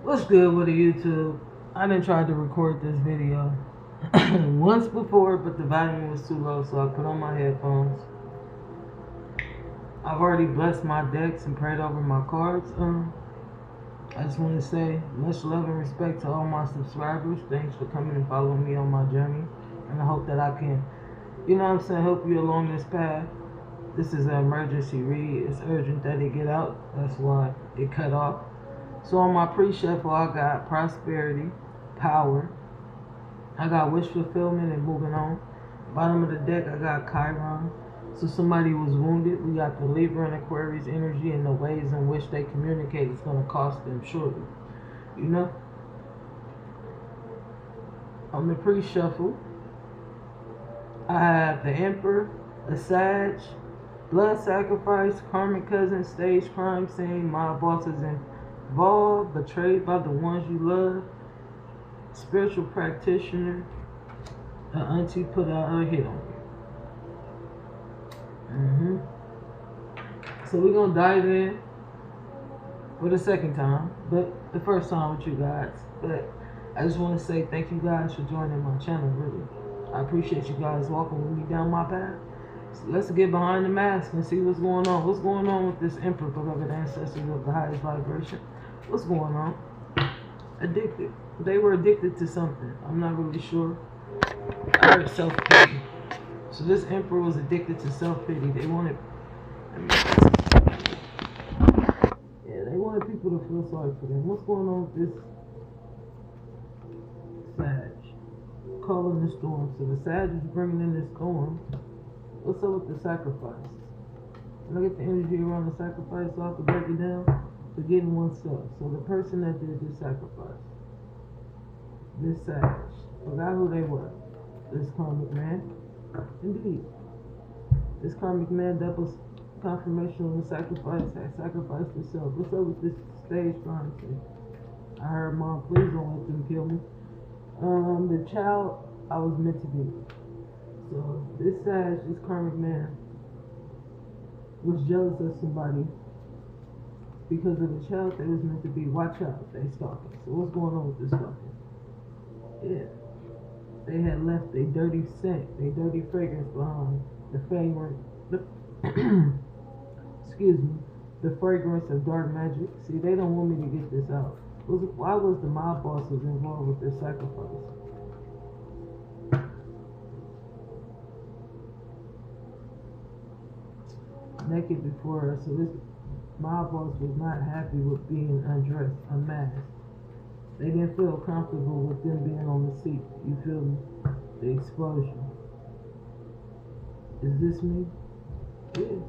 What's good with the YouTube? I done tried to record this video once before, but the volume was too low, so I put on my headphones. I've already blessed my decks and prayed over my cards. I just want to say much love and respect to all my subscribers. Thanks for coming and following me on my journey, and I hope that I can, help you along this path. This is an emergency read. It's urgent that it get out. That's why it cut off. So on my pre-shuffle, I got prosperity, power. I got wish fulfillment and moving on. Bottom of the deck, I got Chiron. So somebody was wounded. We got the Libra and Aquarius energy, and the ways in which they communicate is going to cost them shortly. On the pre-shuffle, I have the Emperor, a Sag, blood sacrifice, karmic cousin, stage crime scene, mob bosses involved, betrayed by the ones you love, spiritual practitioner, an auntie put out her hit on you. So we're gonna dive in for the second time, but the first time with you guys. But I just want to say thank you guys for joining my channel. Really, I appreciate you guys walking with me down my path. So let's get behind the mask and see what's going on. What's going on with this Emperor, beloved ancestors of the highest vibration? What's going on? Addicted. They were addicted to something. I'm not really sure. I heard self-pity. So this Emperor was addicted to self-pity. They wanted people to feel sorry for them. What's going on with this Sag? Calling the storm. So the Sag is bringing in this storm. What's up with the sacrifice? When I get the energy around the sacrifice, so I can break it down. Forgetting oneself. So the person that did this sacrifice, this Sag, forgot who they were. This karmic man. Indeed. This karmic man, that was confirmation of the sacrifice, had sacrificed himself. What's up with this stage crime thing? I heard, Mom, please don't let them kill me. The child I was meant to be. So this Sag, this karmic man, was jealous of somebody because of the child they was meant to be. Watch out, they stalking. So what's going on with this stalking? Yeah. They had left a dirty scent, a dirty fragrance behind. The fragrance, the fragrance of dark magic. See, they don't want me to get this out. Why was the mob bosses involved with this sacrifice? Naked before her, so this mob boss was not happy with being undressed, unmasked. They didn't feel comfortable with them being on the seat. You feel me? The explosion. Is this me? Yeah.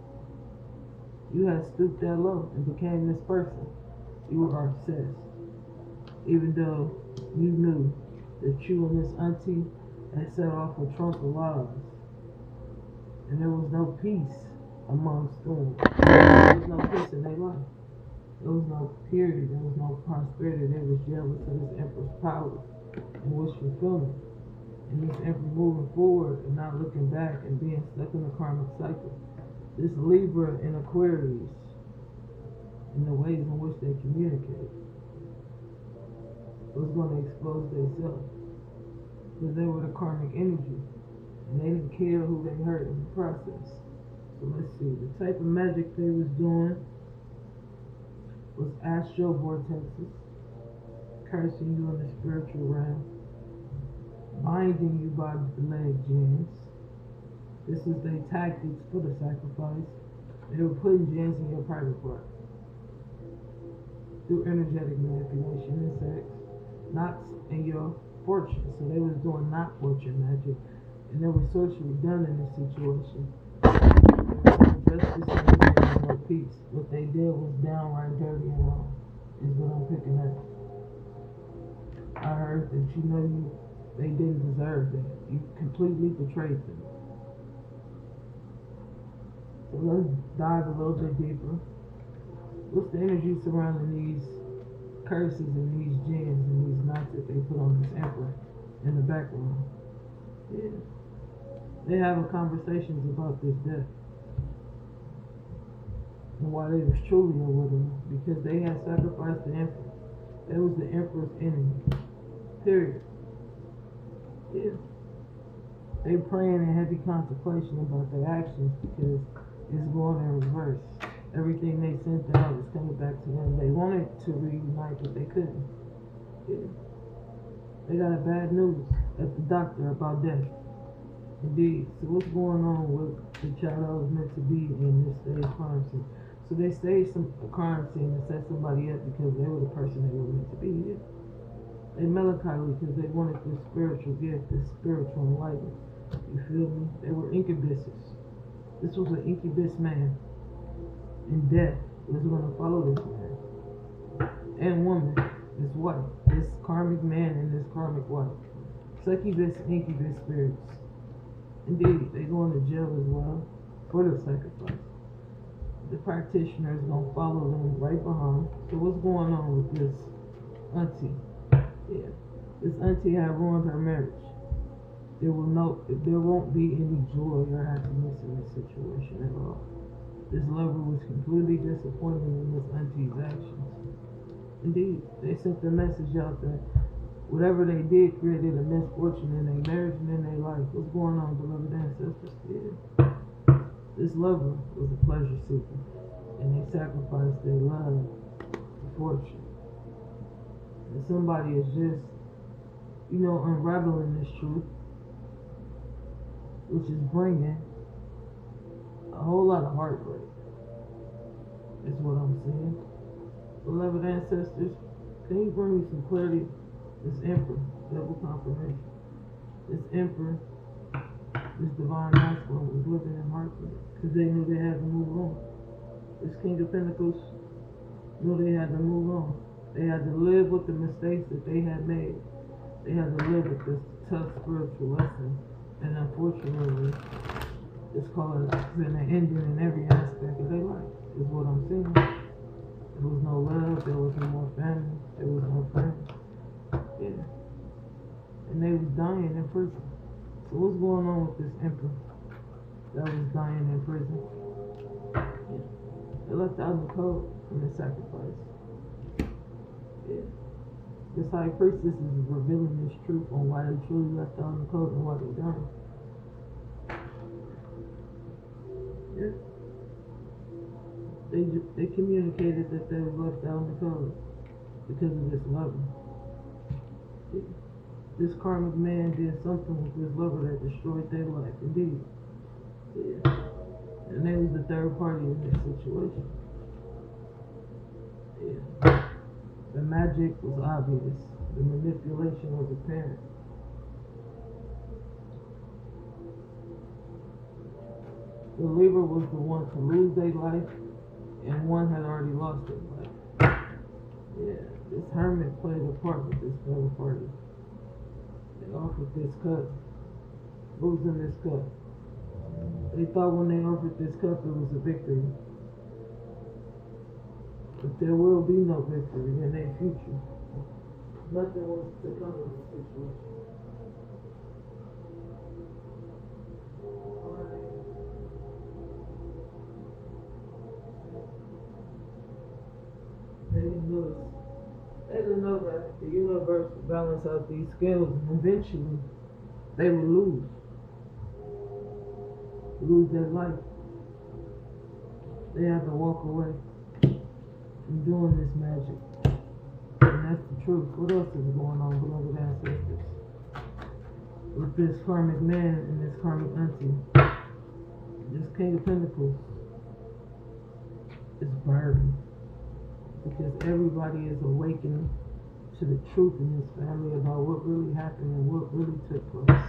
You had stooped that low and became this person. You were obsessed. Even though you knew that you and this auntie had set off a trunk of lies. And there was no peace amongst them. There was no peace in their life. There was no purity, there was no prosperity. They was jealous of this Emperor's power and wish fulfillment. And this Emperor moving forward and not looking back and being stuck in the karmic cycle. This Libra and Aquarius and the ways in which they communicate was going to expose themselves. Because they were the karmic energy. And they didn't care who they hurt in the process. So let's see. The type of magic they was doing was astral vortexes, cursing you in the spiritual realm, binding you by the leg gens. This is their tactics for the sacrifice. They were putting gens in your private part through energetic manipulation and sex, knots in your fortune. So they was doing not fortune magic, and there was sorcery done in this situation. Justice and no peace. What they did was downright dirty and wrong, is what I'm picking up. I heard that they didn't deserve that. You completely betrayed them. So let's dive a little bit deeper. What's the energy surrounding these curses and these gens and these knots that they put on this Emperor in the background? Yeah. They having conversations about this death. And why they was truly a widow, because they had sacrificed the Emperor. That was the Emperor's enemy. Period. Yeah. They praying in heavy contemplation about their actions because it's going in reverse. Everything they sent out is coming back to them. They wanted to reunite, but they couldn't. Yeah. They got a bad news at the doctor about death. Indeed. So what's going on with the child that was meant to be in this stage crime scene? So they staged a crime scene and set somebody up because they were the person they were meant to be. Yeah. They melancholy because they wanted this spiritual gift, this spiritual enlightenment. You feel me? They were incubuses. This was an incubus man. And death was going to follow this man. And woman, this wife. This karmic man and this karmic wife. Succubus and incubus spirits. Indeed, they go into jail as well for the sacrifice. The practitioner is going to follow them right behind. So what's going on with this auntie? Yeah. This auntie had ruined her marriage. There won't be any joy or happiness in this situation at all. This lover was completely disappointed in this auntie's actions. Indeed, they sent the message out that whatever they did created a misfortune in their marriage and in their life. What's going on, beloved ancestors? Yeah. This lover was a pleasure seeker, and they sacrificed their love for fortune. And somebody is just, unraveling this truth, which is bringing a whole lot of heartbreak. That's what I'm saying. Beloved ancestors, can you bring me some clarity? This Emperor, double confirmation. This Emperor, this divine masculine was living in heartbreak because they knew they had to move on. This King of Pentacles knew they had to move on. They had to live with the mistakes that they had made. They had to live with this tough spiritual lesson. And unfortunately, it's causing an ending in every aspect of their life, is what I'm saying. There was no love, there was no more family, there was no friends. Yeah. And they was dying in prison. So what's going on with this emperor that was dying in prison? Yeah. They left out the code from the sacrifice. Yeah. This high priestess is revealing this truth on why they truly left out the code and why they dying. Yeah. They communicated that they was left out in the code because of this lover. Yeah. This karmic man did something with this lover that destroyed their life. Indeed. Yeah. And they was the third party in this situation. Yeah. The magic was obvious. The manipulation was apparent. The Libra was the one to lose their life, and one had already lost their life. Yeah, this hermit played a part with this third party. They offered this cup. What was in this cup? They thought when they offered this cup it was a victory. But there will be no victory in their future. Nothing was to come in this situation. They didn't know that the universe would balance out these scales, and eventually they would lose their life. They had to walk away from doing this magic. And that's the truth. What else is going on, beloved ancestors? With this karmic man and this karmic auntie, this King of Pentacles is burdened because everybody is awakening to the truth in this family about what really happened and what really took place.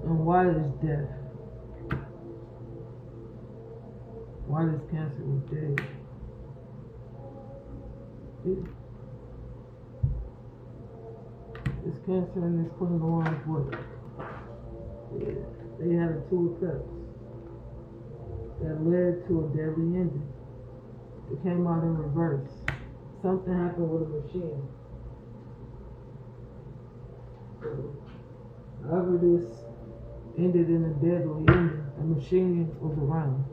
And why is death? Why this cancer was dead? Yeah. This cancer and this Queen of Wands, what? Yeah. They had a Two of Cups that led to a deadly ending. It came out in reverse. Something happened with a machine. So, however this ended in a deadly ending, a machine was around.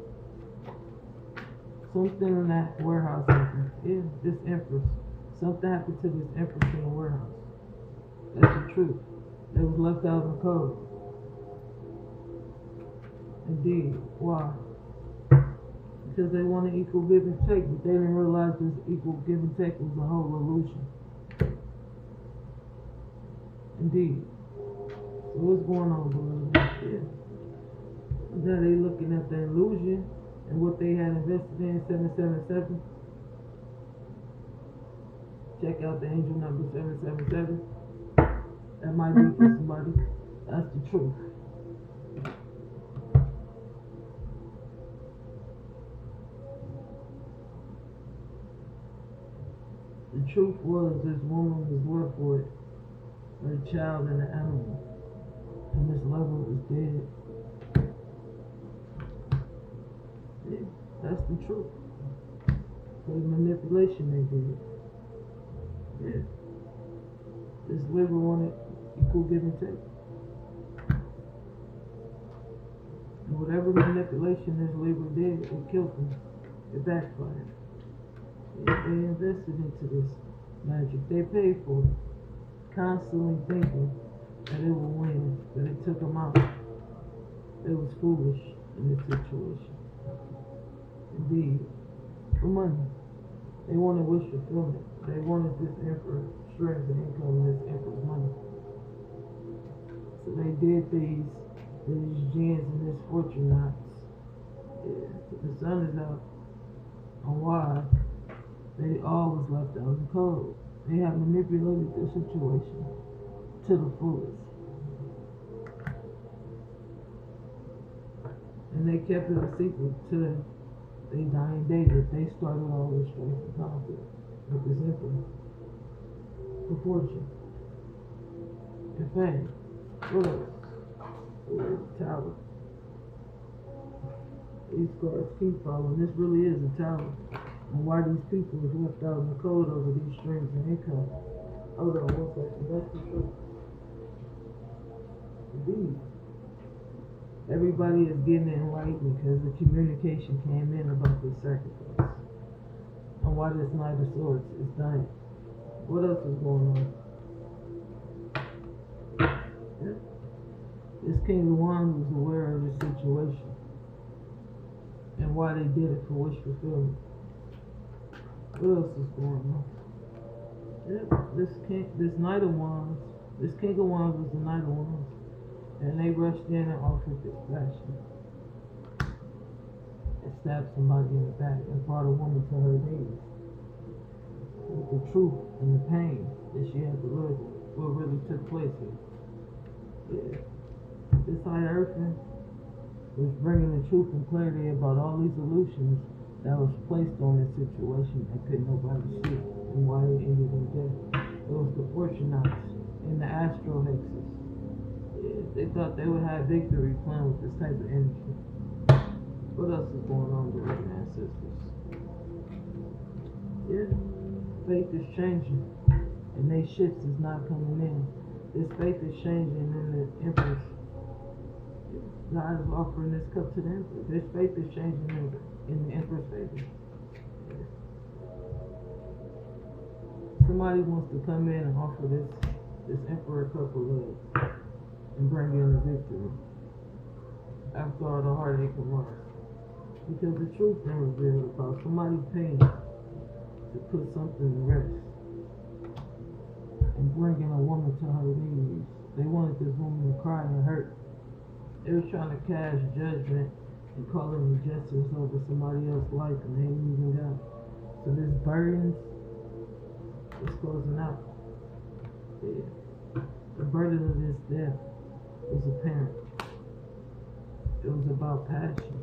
Something in that warehouse happened. Yeah, this Empress. Something happened to this Empress in the warehouse. That's the truth. It was left out in the code. Indeed. Why? Because they wanted equal give and take, but they didn't realize this equal give and take was a whole illusion. Indeed. So what's going on, brother? Yeah. Now they looking at the illusion and what they had invested in 777. Check out the angel number 777. That might be for somebody. That's the truth. The truth was this woman was left with her child and an animal. And this lover was dead. Yeah, that's the truth. For the manipulation they did. Yeah. This Libra wanted equal give and take. And whatever manipulation this Libra did, it killed them. It backfired. Yeah, they invested into this magic. They paid for it. Constantly thinking that it would win, but it took them out. It was foolish in this situation. Indeed. For money. They wanted wish fulfillment. They wanted this emperor strength and income and this emperor's money. So they did these gins and this fortune knots. Yeah. The sun is out on why they all was left out in the cold. They have manipulated the situation to the fullest. And they kept it a secret to their dying day that they started all this strife and conflict with this emperor for fortune and fame. What else? Tower. These cards keep following. This really is a tower. And why these people is left out in the cold over these streams of income. Hold on one second. That's the truth. Indeed. Everybody is getting enlightened because the communication came in about this sacrifice. And why this Knight of Swords is dying. What else is going on? Yeah. This King of Wands was aware of the situation. And why they did it for wish fulfillment. What else is going on? Yeah, this Knight of Wands, this King of Wands was the Knight of Wands. And they rushed in and offered this passion. And stabbed somebody in the back and brought a woman to her knees. With the truth and the pain that she had to live with. What really took place here. Yeah. This High Earthman was bringing the truth and clarity about all these illusions that was placed on this situation that couldn't nobody see and why it ended in death. It was the fortune knots and the astral hexes. Yeah, they thought they would have victory playing with this type of energy. What else is going on with the ancestors? Yeah, faith is changing and they shifts is not coming in. This faith is changing and the Empress, God is offering this cup to the Emperor. This faith is changing in the Emperor's favor. Yeah. Somebody wants to come in and offer this Emperor a cup of love and bring in the victory after all the heartache and loss. Because the truth been revealed about somebody's pain to put something to rest and bringing a woman to her knees. They wanted this woman to cry and hurt. They were trying to cast judgment and calling injustice over somebody else's life and they ain't even got it. So this burden is closing out. Yeah. The burden of this death was apparent. It was about passion.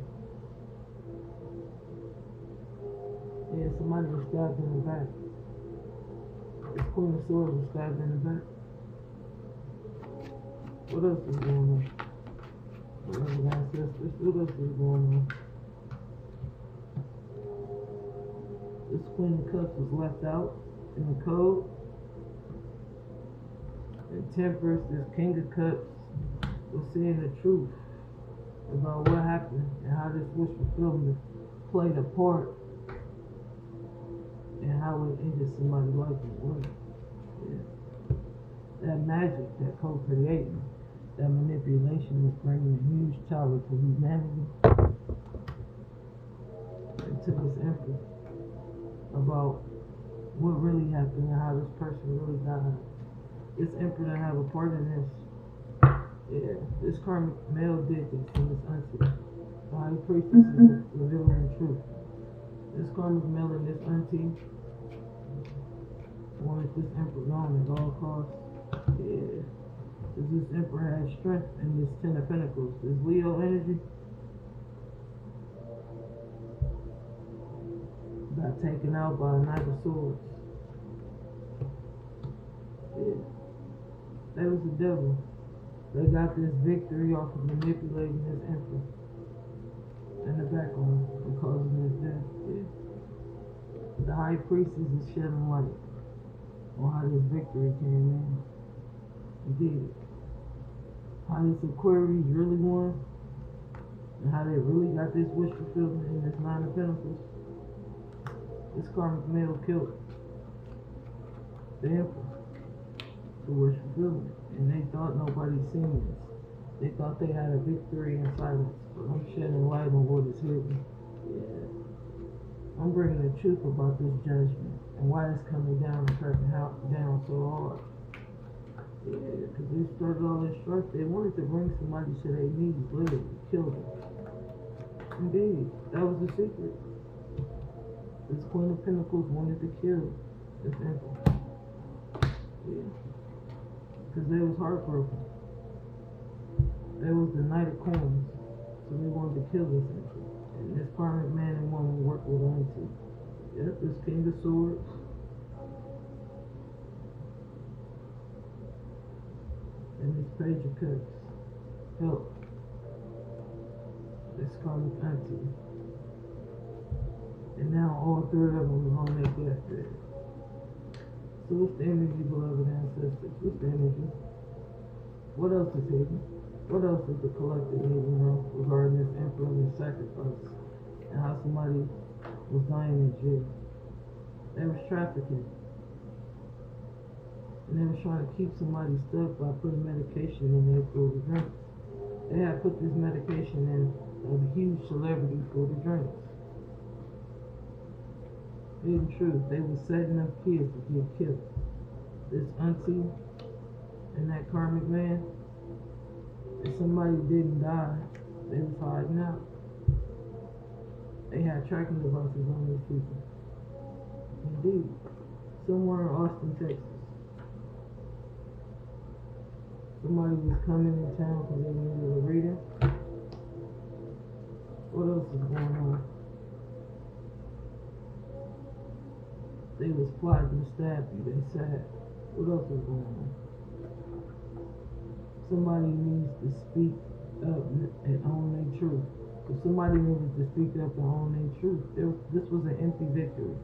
Yeah, somebody was stabbed in the back. This Queen of Swords was stabbed in the back. What else is going on? What else is going on? This Queen of Cups was left out in the code. And Temperance, this King of Cups, was seeing the truth about what happened and how this wish fulfillment played a part and how it ended somebody's life and work. Yeah. That magic, that co-creating, that manipulation is bringing a huge tower to humanity and to this emperor about what really happened and how this person really died. This emperor didn't have a part in this. Yeah, this karmic male did this and this auntie. The high priestess is revealing the truth. This karmic male and this auntie wanted this emperor gone at all costs. Yeah. Because this emperor has strength in this 10 of Pentacles. This Leo energy got taken out by a Knight of Swords. Yeah. They was the devil. They got this victory off of manipulating this emperor in the background and causing his death. Yeah. The high priestess is shedding light on how this victory came in. Indeed. How this Aquarius really won and how they really got this wish fulfillment in this 9 of Pentacles. This karmic male killed the emperor for wish fulfillment, and they thought nobody seen this. They thought they had a victory in silence, but I'm shedding light on what is hidden. Yeah. I'm bringing the truth about this judgment and why it's coming down and cracking down so hard. Yeah, because they started all this strife. They wanted to bring somebody to their knees, literally, kill them. Indeed, that was the secret. This Queen of Pentacles wanted to kill this emperor. Yeah, because they was heartbroken. They was the Knight of Coins, so they wanted to kill this emperor. And this karmic man and woman work with auntie. Yep, this King of Swords. And this Page of Cups. Help. This karmic auntie. And now all 3 of them are on their deathbed. So what's the energy, beloved ancestors? What's the energy? What else is hidden? What else does the collective need to know regarding this emperor and this sacrifice? And how somebody was dying in jail. They was trafficking. And they was trying to keep somebody stuck by putting medication in their food or drinks. They had put this medication in a huge celebrity food or drinks. Hidden truth, they were setting up kids to get killed. This auntie and that karmic man, if somebody didn't die, they was hiding out. They had tracking devices on these people. Indeed. Somewhere in Austin, Texas. Somebody was coming in town because they needed a reading. What else is going on? They was plotting to stab you. They said, what else is going on? Somebody needs to speak up and own their truth. If somebody needed to speak up and own their truth, this was an empty victory.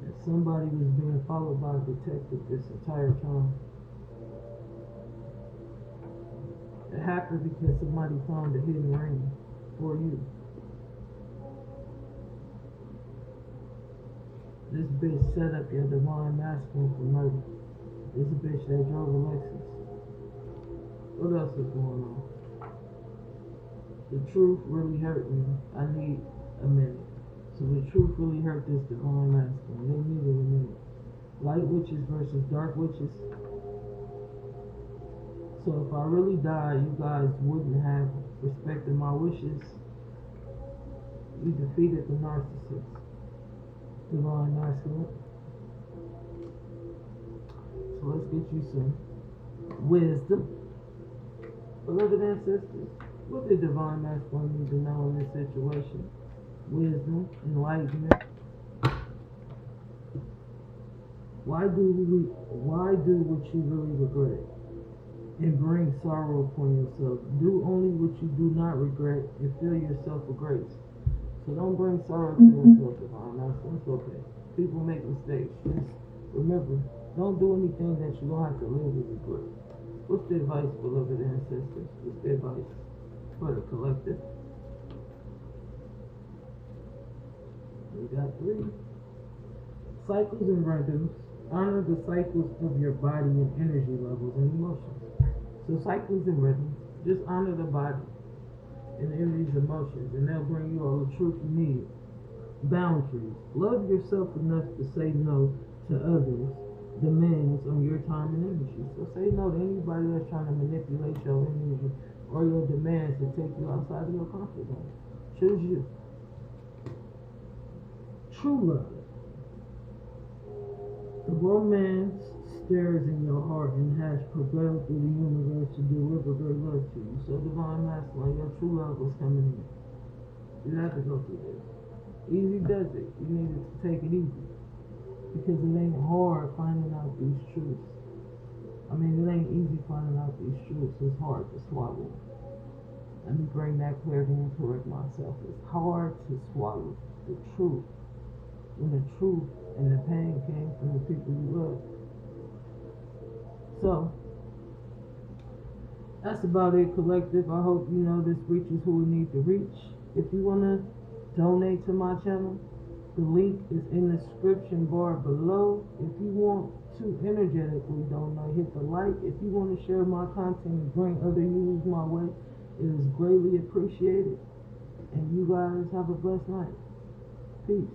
And somebody was being followed by a detective this entire time. It happened because somebody found a hidden ring for you. This bitch set up your divine masculine for murder. This bitch that drove a Lexus. What else is going on? The truth really hurt me. I need a minute. So the truth really hurt this divine masculine. They needed a minute. Light witches versus dark witches. So if I really died, you guys wouldn't have respected my wishes. You defeated the narcissist. Divine masculine. So let's get you some wisdom. Beloved ancestors, what did divine masculine need to know in this situation? Wisdom, enlightenment. Why do what you really regret and bring sorrow upon yourself? Do only what you do not regret and fill yourself with grace. So don't bring sorrow to yourself, divine masculine. It's okay. People make mistakes. Just remember, don't do anything that you don't have to live with regret. What's the advice, beloved ancestors? What's the advice for the collective? We got 3. Cycles and rhythms. Honor the cycles of your body and energy levels and emotions. So cycles and rhythms. Just honor the body and energies, emotions, and they'll bring you all the truth you need. Boundaries. Love yourself enough to say no to others' demands on your time and energy. So say no to anybody that's trying to manipulate your energy or your demands to take you outside of your comfort zone. Choose you. True love. The romance stirs in your heart and has prevailed through the universe to deliver their love to you. So divine masculine, your true love was coming in. You have to go through this. Easy does it. You need to take it easy. Because it ain't hard finding out these truths. I mean, it ain't easy finding out these truths. It's hard to swallow. Let me bring that clarity and correct myself. It's hard to swallow the truth. When the truth and the pain came from the people you love. So, that's about it, collective. I hope you know this reaches who it needs to reach. If you want to donate to my channel, the link is in the description bar below. If you want to energetically donate, hit the like. If you want to share my content and bring other users my way, it is greatly appreciated. And you guys have a blessed night. Peace.